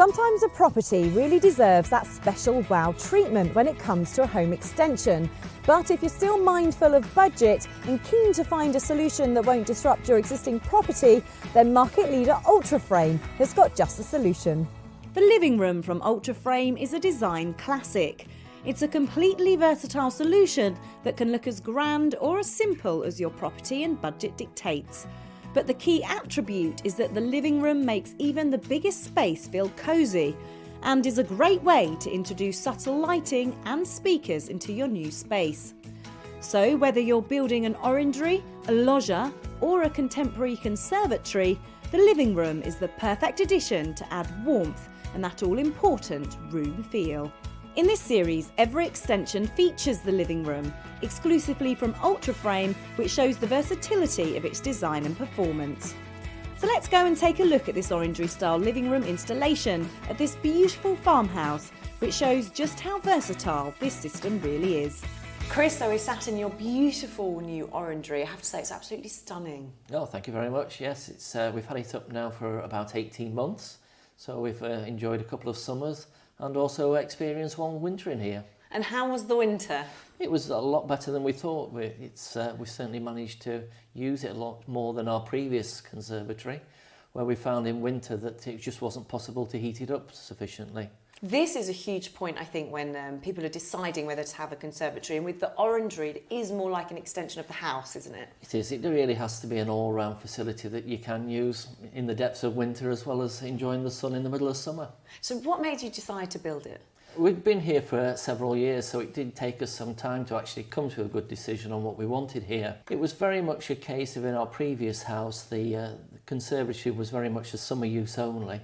Sometimes a property really deserves that special wow treatment when it comes to a home extension. But if you're still mindful of budget and keen to find a solution that won't disrupt your existing property, then market leader Ultraframe has got just the solution. The living room from Ultraframe is a design classic. It's a completely versatile solution that can look as grand or as simple as your property and budget dictates. But the key attribute is that the living room makes even the biggest space feel cosy and is a great way to introduce subtle lighting and speakers into your new space. So whether you're building an orangery, a loggia or a contemporary conservatory, the living room is the perfect addition to add warmth and that all-important room feel. In this series, every extension features the living room, exclusively from Ultraframe, which shows the versatility of its design and performance. So let's go and take a look at this orangery-style living room installation at this beautiful farmhouse, which shows just how versatile this system really is. Chris, so we sat in your beautiful new orangery. I have to say, it's absolutely stunning. Oh, thank you very much. Yes, we've had it up now for about 18 months, so we've enjoyed a couple of summers and also experienced one winter in here. And how was the winter? It was a lot better than we thought. We certainly managed to use it a lot more than our previous conservatory, where we found in winter that it just wasn't possible to heat it up sufficiently. This is a huge point, I think, when people are deciding whether to have a conservatory. And with the orangery, it is more like an extension of the house, isn't it? It is. It really has to be an all-round facility that you can use in the depths of winter as well as enjoying the sun in the middle of summer. So what made you decide to build it? We'd been here for several years, so it did take us some time to actually come to a good decision on what we wanted here. It was very much a case of, in our previous house, the conservatory was very much a summer use only.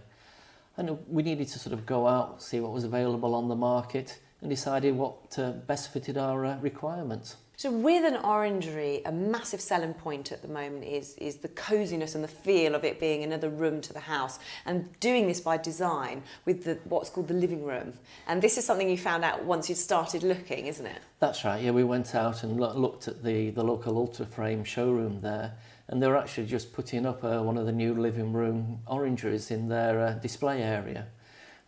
And we needed to sort of go out, see what was available on the market and decided what best fitted our requirements. So with an orangery, a massive selling point at the moment is the coziness and the feel of it being another room to the house, and doing this by design with what's called the living room. And this is something you found out once you'd started looking, isn't it? That's right, yeah, we went out and looked at the local Ultraframe showroom there, and they were actually just putting up one of the new living room orangeries in their display area.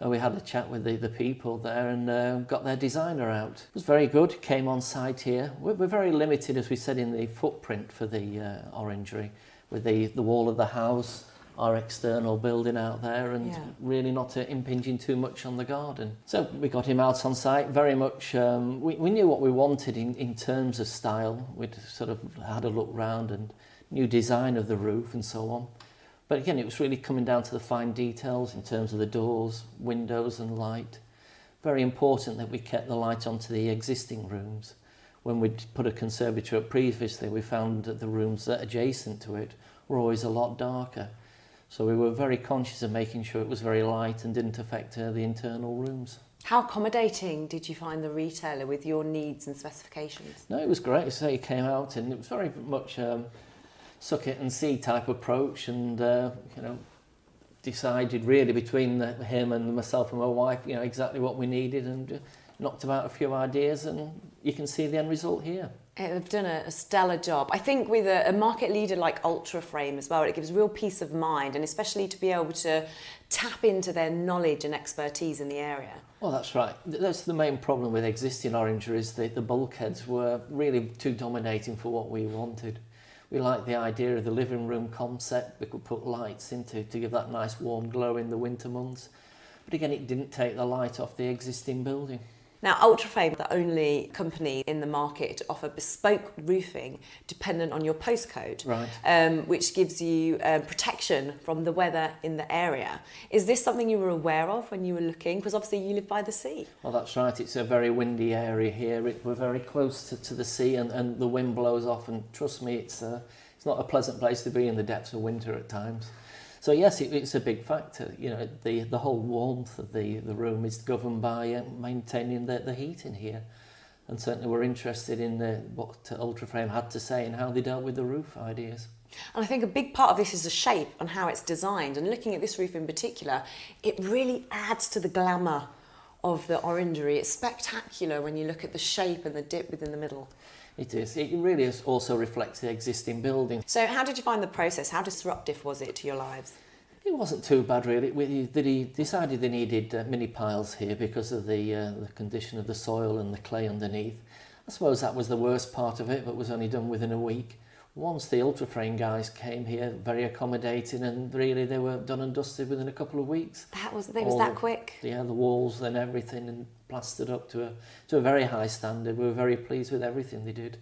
And we had a chat with the people there and got their designer out. It was very good, came on site here. We're very limited, as we said, in the footprint for the orangery, with the wall of the house, our external building out there, and really not impinging too much on the garden. So we got him out on site, very much, we knew what we wanted in terms of style. We'd sort of had a look round and new design of the roof and so on. But again, it was really coming down to the fine details in terms of the doors, windows and light. Very important that we kept the light onto the existing rooms. When we'd put a conservatory up previously, we found that the rooms adjacent to it were always a lot darker. So we were very conscious of making sure it was very light and didn't affect the internal rooms. How accommodating did you find the retailer with your needs and specifications? No, it was great. So he came out and it was very much suck it and see type approach, and decided really between him and myself and my wife, exactly what we needed, and knocked about a few ideas, and you can see the end result here. They've done a stellar job. I think with a market leader like Ultraframe as well, it gives real peace of mind, and especially to be able to tap into their knowledge and expertise in the area. Well, that's right. That's the main problem with existing orangeries. The bulkheads were really too dominating for what we wanted. We liked the idea of the living room concept. We could put lights in to give that nice warm glow in the winter months. But again, it didn't take the light off the existing building. Now, Ultraframe, the only company in the market to offer bespoke roofing dependent on your postcode, right. Which gives you protection from the weather in the area. Is this something you were aware of when you were looking? Because obviously you live by the sea. Well, that's right. It's a very windy area here. We're very close to the sea, and the wind blows off. And trust me, it's not a pleasant place to be in the depths of winter at times. So yes, it's a big factor. The whole warmth of the room is governed by maintaining the heat in here. And certainly we're interested in what Ultraframe had to say and how they dealt with the roof ideas. And I think a big part of this is the shape and how it's designed. And looking at this roof in particular, it really adds to the glamour of the orangery. It's spectacular when you look at the shape and the dip within the middle. It is. It really also reflects the existing building. So how did you find the process? How disruptive was it to your lives? It wasn't too bad really. He decided they needed mini piles here because of the condition of the soil and the clay underneath. I suppose that was the worst part of it, but was only done within a week. Once the Ultraframe guys came here, very accommodating, and really they were done and dusted within a couple of weeks. Was that quick? Yeah, the walls and everything, and plastered up to a very high standard. We were very pleased with everything they did.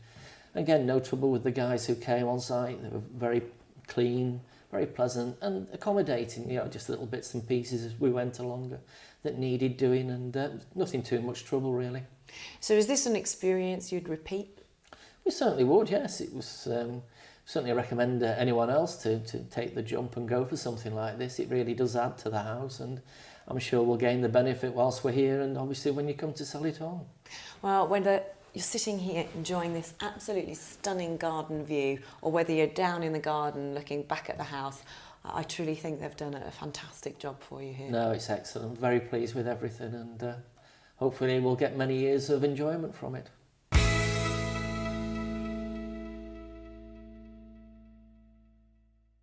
Again, no trouble with the guys who came on site. They were very clean, very pleasant and accommodating, just little bits and pieces as we went along that needed doing, and nothing too much trouble really. So is this an experience you'd repeat? We certainly would, yes. It was certainly recommend anyone else to take the jump and go for something like this. It really does add to the house, and I'm sure we'll gain the benefit whilst we're here, and obviously when you come to sell it on. Well, whether you're sitting here enjoying this absolutely stunning garden view, or whether you're down in the garden looking back at the house, I truly think they've done a fantastic job for you here. No, it's excellent. I'm very pleased with everything, and hopefully we'll get many years of enjoyment from it.